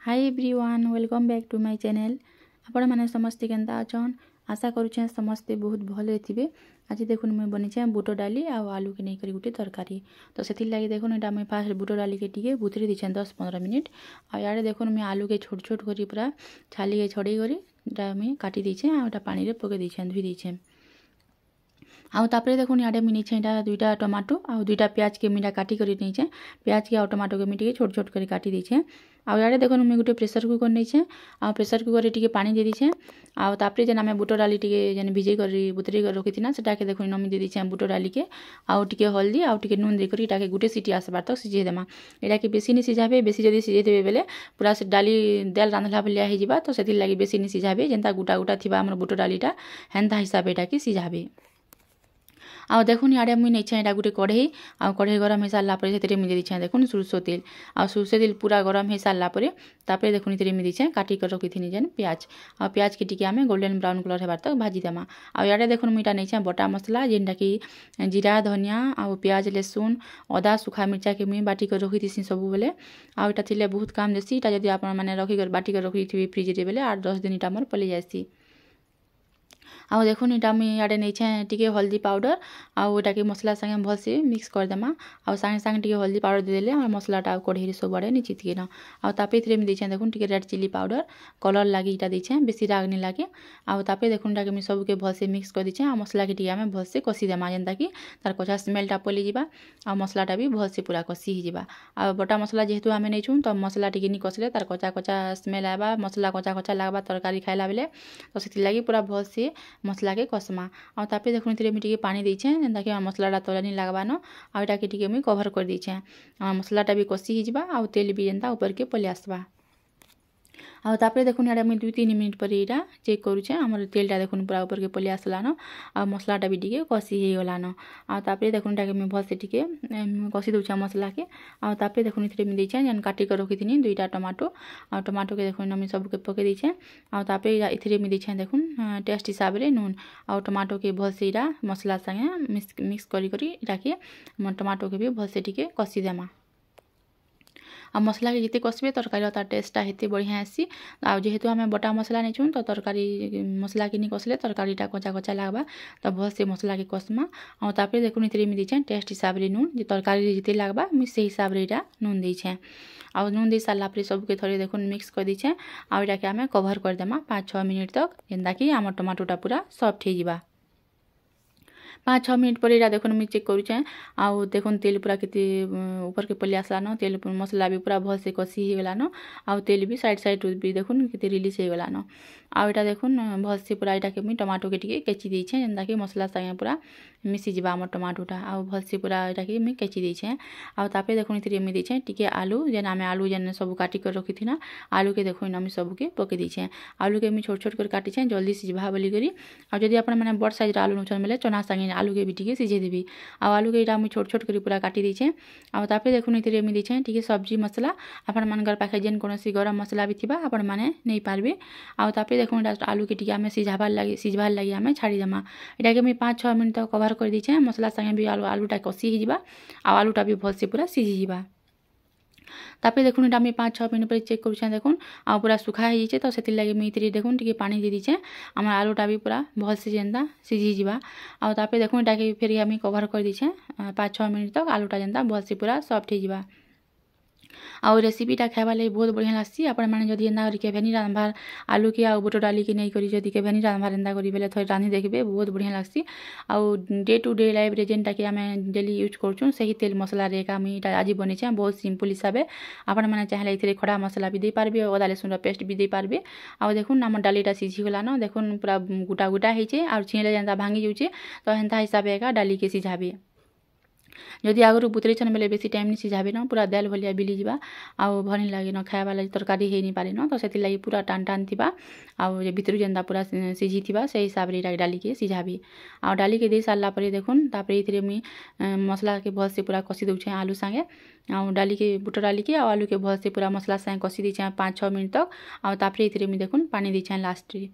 Hi everyone welcome back to my channel. आपण माने समस्ते केनता अछन आशा करूछे समस्ते बहुत भले थिबे। आज देखुन मैं बनिछे बुट डाली आ आलू के नै करी गुटे तरकारी। तो सेति लागि देखुन एटा मैं फास्ट बुट डाली के टिके बुतरी दिछे 10-15 मिनिट। आ याडे देखुन मैं आलू के छोट छोट करी पूरा छाली के छड़े करी एटा मैं काटी दिछे आ एटा पानी रे पके दिछे धुई दिछे। आउ तापरे देखुन याडे मिनी छेटा दुईटा टमाटो आउ दुईटा प्याज के मिटा काटी करी नैछे। प्याज के आउ टमाटो के मिटी के छोट छोट करी काटी दिछे। आउ याडे देखुन मैं गुटे प्रेशर कुकर नैछे आउ प्रेशर कुकर रे टिके पानी दे दिछे। आउ तापरे जेना मैं बुट डाली टिके जेन भिजे करी बुतरी कर रखिथिना सेटा के देखुन नमी दे दिछे बुट डाली के आउ टिके हल्दी आउ टिके नून दे करी एटा के गुटे सीटी आसबार तक सिझे देमा। एटा के बेसी नि सिझाबे बेसी जदी सिझे देबे बेले पूरा से डाली दाल रांधला भलिया हे जिबा। तो सेति लागि बेसी नि सिझाबे जेनता गुटा गुटा थिबा हमर बुट डालीटा हेनता हिसाब एटा के सिझाबे। आउ देखुन याडे मुई नैछे एटा गुटे कढ़ई आउ कढ़ई गरम हे सारला परे सेतिरे मिले दिछे देखुन सुरसो तेल आउ सुरसो तेल पूरा गरम हे सारला परे तापरे देखुन इतिरे मिले दिछे काटी कर रखिथिनि जेन प्याज आउ प्याज के टिके आमे गोल्डन ब्राउन कलर हेबार तक भाजी देमा। आउ याडे देखुन मुईटा नैछे बटा मसला जेनटा कि जीरा धनिया आउ प्याज लहसुन अदा सुखा मिर्चा के मुई बाटी कर रखिथिसि सबु बेले। आउ एटा थिले बहुत काम देसी एटा जदी आपण माने रखि कर बाटी कर रखिथिबे फ्रिज रे बेले 8-10 दिन एटा मोर पले जायसी। आउ देखुन एटा मुई याडे नैछे टिके हल्दी पाउडर आउ एटा के मसला संगे भलसे मिक्स कर देमा। आउ संगे संगे टिके हल्दी पाउडर दे देले मसलाटा कढ़ई रे सब आडे नि चितकेना। आउ तापे इथिरे मि दिछे देखुन टिके रेड चिली पाउडर कलर लागि एटा दिछे बेसी राग नि लागे। आउ तापे देखुन एटा के मि सब के भलसे मिक्स कर दिछे आ मसला के टिके आमे भलसे कसी देमा जेनता कि तार कच्चा स्मेलटा पलि जिबा आ मसलाटा भी भलसे पूरा कसी हि जिबा। आ बटा मसला जेहेतु आमे नैछुं त मसला टिके नि कसले तार कच्चा कच्चा स्मेल आबा मसला कच्चा कच्चा लागबा तरकारी खाइला बेले। तो सेति लागि पूरा भलसे मसला के कसमा। आउ तापे देखुन इथिरे मि टिके पानी देइछे जेनता कि मसलाटा तले नि लागबानो आउ एटा के टिके मुई कवर कर दिछे। मसलाटा भी कसी हि जिबा आउ तेल भी जेनता ऊपर के पले आसबा। आउ तापरे देखुन याडे मुई 2-3 मिनिट पर एटा चेक करूछे हमर तेलटा देखुन पूरा ऊपर के पले आसलानो आ मसलाटा भी टिके कसी हे गलानो। आ तापरे देखुन एटा के मुई भलसे टिके कसी दउछे मसला के। आ तापरे देखुन इथिरे मि देइछे जेन काटी कर रखिथिनि दुईटा टमाटो आ टमाटो के देखुन नमी सब के पके दिछे। आ तापरे इथिरे मि दिछे देखुन टेस्ट हिसाब रे नून आ टमाटो के भलसे एटा मसला संगे मिक्स करी करी एटा के टमाटो के भी भलसे टिके कसी देमा। आ मसला के जिते कसबे तरकारी तार टेस्टटा हेते बढ़िया आसी। आ जेहेतु आमे बटा मसला नैछुं तो तरकारी मसला के नि कसले तरकारीटा कच्चा कच्चा लागबा त भलसे मसला के कसमा। आ तापरे देखुन इथिरे मि दिछे टेस्ट हिसाब रे नून जे तरकारी रे जिते लागबा मि से हिसाब रे एटा नून दिछे। आ नून दे सारला परे सब के थोड़े देखुन मिक्स कर दिछे। आ एटा के आमे कवर कर देमा 5-6 मिनिट तक जेनता कि हमर टमाटोटा पूरा सॉफ्ट हे जिबा। 5-6 मिनिट पर एटा देखुन मुई चेक करूछे। आउ देखुन तेल पूरा केते ऊपर के पले आसलानो तेल मसला भी पूरा भलसे कसी हे गलानो आउ तेल भी साइड साइड भी देखुन केते रिलीज हे गलानो। आउ एटा देखुन भलसे पूरा एटा के मुई टमाटो के टिके केची देइछे जेनता कि मसला संगे पूरा मिसी जिबा हमर टमाटोटा आउ भलसे पूरा एटा के मुई केची देइछे। आउ तापे देखुन इथिरे मुई देइछे टिके आलू जेन आमे आलू जेन सब काटी कर रखिथिना आलू के देखुन आमे सब के पके देइछे। आलू के मुई छोट छोट कर काटिछे जल्दी सिझबा बोली करी। आ जदी आपण माने बड साइज आलू नउछन बेले चना संगे आलू के भी टिके सिझे देबी। आउ आलू के एटा मुई छोट छोट करी पूरा काटी देइछे। आउ तापरे देखुन इथिरे मुई देइछे टिके सब्जी मसला आपण मानकर पाखे जेन कोनोसी गरम मसला भी थिबा आपण माने नै पारबे। आउ तापरे देखुन एटा आलू के टिके आमे सिझाबार लागि आमे छाड़ी देमा। एटा के मुई 5-6 मिनिट तक कवर कर दिछे मसला संगे भी आलूटा कसी हि जिबा आउ आलूटा भी भलसे पूरा सिझी जिबा। तापरे देखुन एटा मुई 5-6 मिनिट पर चेक करूछे देखुन आ पूरा सुखा हे जिछे। तो सेति लागि मुई इथिरे देखुन टिके पानी दे दिछे हमर आलूटा भी पूरा भलसे जेनता सिझी जिबा। आउ तापरे देखुन एटा के फेर आमी कवर कर दिछे 5-6 मिनिट तक आलूटा जेनता भलसे पूरा सॉफ्ट हे जिबा। आउ रेसिपीटा खाइबा लागि बहुत बढ़िया लागसी। आपण माने जदी एंदा करी के भेनी रांधबार आलू के आउ बुट डाली के नै करी जदी के भेनी रांधबार एंदा करी बेले थोड़ी रांधी देखबे बहुत बढ़िया लागसी। आउ डे टू डे लाइफ रे जेनटा कि आमे डेली यूज करछुं सही तेल मसला रे का मुई एटा आज बनेछे बहुत सिंपल हिसाबे। आपण माने चाहेले इथिरे खड़ा मसला भी दे पारबे अदा लहसुन पेस्ट भी दे पारबे। आउ देखुन हमर डालीटा सिझी गलानो देखुन पूरा गुटा गुटा हेछे आउ छिले जेनता भांगी जाउछे। तो हेनता हिसाबे का डाली के सिझाबे। जदि आगरु बुतरे छन बेले बेसी टाइम नि सिझाबे न पूरा दाल भलिया बिली जिबा आउ भनि लागे न खाइबा लागि तरकारी हे नि पारे न। तो सेति लागि पूरा टान टान थिबा आउ जे भितरु जेनता पूरा सिझी थिबा से हिसाब रे एटा डाली के सिझाबी। आउ डाली के दे सारला परे देखुन तापरे इथिरे मुई मसला के भलसे पूरा कसी दउछे आलू संगे। आउ डाली के बुट डाली के आलू के भलसे पूरा मसला संगे कसी दिछे 5-6 मिनिट तक। आउ तापरे इथिरे मुई देखुन पानी दिछे लास्ट रे।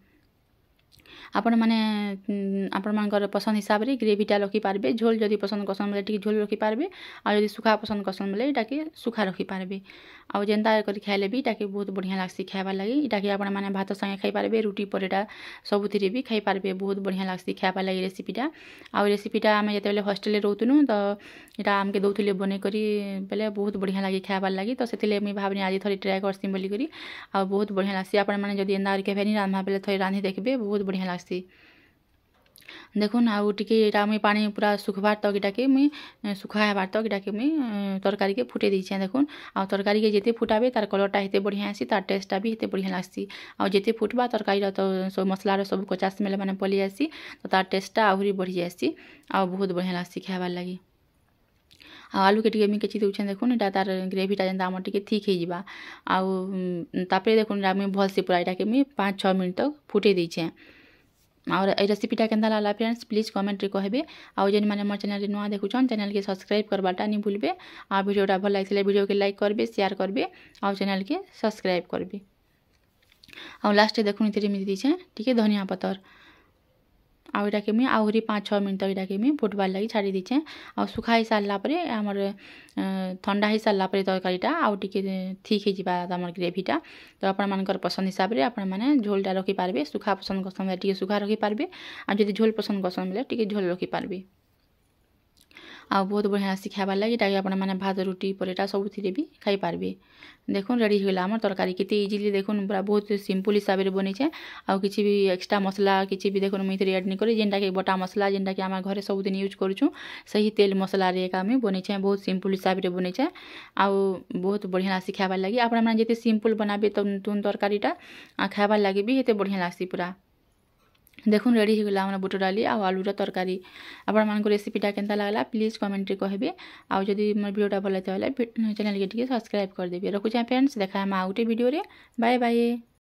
आपण माने आपण मानकर पसंद हिसाब रे ग्रेवीटा रखी पारबे। झोल जदि पसंद करसन बोले टिके झोल रखी पारबे आ जदि सुखा पसंद करसन बोले इटाके सुखा रखी पारबे। आ जेनता करी खाइले भी इटाके बहुत बढ़िया लागसी खाइबार लागि। इटाके आपण माने भात संगे खाइ पारबे, रुटी परेटा सबुथिरे भी खाइ पारबे। बहुत बढ़िया लागसी खाइबार लागि रेसिपीटा। आ रेसिपीटा आमे जेतेबेले हॉस्टेल रे रहउतुनु त इटा आमके दउथुले बने करी बेले बहुत बढ़िया लागि खाइबार लागि। तो सेतिले मुई भाबनी आज थोड़ी ट्राई करसी बोली करी। आ बहुत बढ़िया लागसी। आपण माने जदि एंदा केभे नि रांधबा बेले थोड़ी रांधि देखबे, बहुत बढ़िया लागसी। देखुन आउ टिके इटा मुई पानी पूरा सुखबार तक इटाके मुई सुखा हेबार तक इटाके मुई तरकारी के फुटे देइछे। देखुन आ तरकारी के जेते फुटाबे तार कलरटा हेते बढ़िया आसी, तार टेस्टटा भी हेते बढ़िया लागसी। आ जेते फुटबा तरकारी तो सब मसला रो सब कच्चा स्मेल माने पलि आसी, तो तार टेस्टटा आहुरी बढ़ि जासी। आ बहुत बढ़िया लागसी खाइबार लागि। आलू के टिके मुई केचि देउछे। देखुन इटा तार ग्रेवीटा जेनता हमर टिके थिक हे जिबा। आउ तापरे देखुन इटा मुई भलसे पूरा इटाके मुई 5-6 मिनट तक फुटे देइछे। और ए रेसिपीटा केनता लागला फ्रेंड्स प्लीज कमेंट रे कहबे। आउ जेन माने मोर चैनल रे नुआ देखुछन चैनल के सब्सक्राइब करबाटा नि भूलबे। आ वीडियोटा भल लागिले वीडियो के लाइक करबे, शेयर करबे आउ चैनल के सब्सक्राइब करबे। आउ लास्ट देखुन इतरे मि दिछे टिके धनिया पतर। आउ इटाके मुई आहुरी 5-6 मिनट तक इटाके मुई फुटबार लागि छाड़ी दिछे। आउ सुखाई सारला परे हमर ठंडा ही सारला परे तरकारीटा आउ टिके ठीक हे जिबा हमर ग्रेवीटा। तो आपण मानकर पसंद हिसाब रे आपण माने झोलटा रखि पारबे। सुखा पसंद करसन बोले टिके सुखा रखि पारबे, आ जदि झोल पसंद करसन बोले टिके झोल रखि पारबे। आ बहुत बढ़िया लासी खाइबार लागि। इटाके आपण माने भात, रुटी, परेटा सबुथिरे भी खाइ पारबे। देखुन रेडी होइला हमर तरकारी केते इजीली। देखुन पूरा बहुत सिंपल हिसाब रे बनिछे। आ किछि भी एक्स्ट्रा मसला किछि भी देखुन मुई इतरे ऐड नि करी। जेनटा के बटा मसला जेनटा के आमा घरे सब दिन यूज करूछु सही तेल मसला रे एका में बनिछे। बहुत सिंपल हिसाब रे बनिछे। आ बहुत बढ़िया लासी खाइबार लागि। आपण माने जेते सिंपल बनाबे तुन तरकारीटा खाइबार लागि भी हेते बढ़िया लासी पूरा। देखुन रेडी होइला हमर बुट डाली आ आलूर तरकारी। आपण मानको रेसिपीटा केनता लागला प्लीज कमेंट रे कहबे। आ जदि मोर वीडियोटा भल लागले चैनल के टिके सब्सक्राइब कर देबे। रखुछे फ्रेंड्स, देखा हम आउटे वीडियो रे। Bye bye.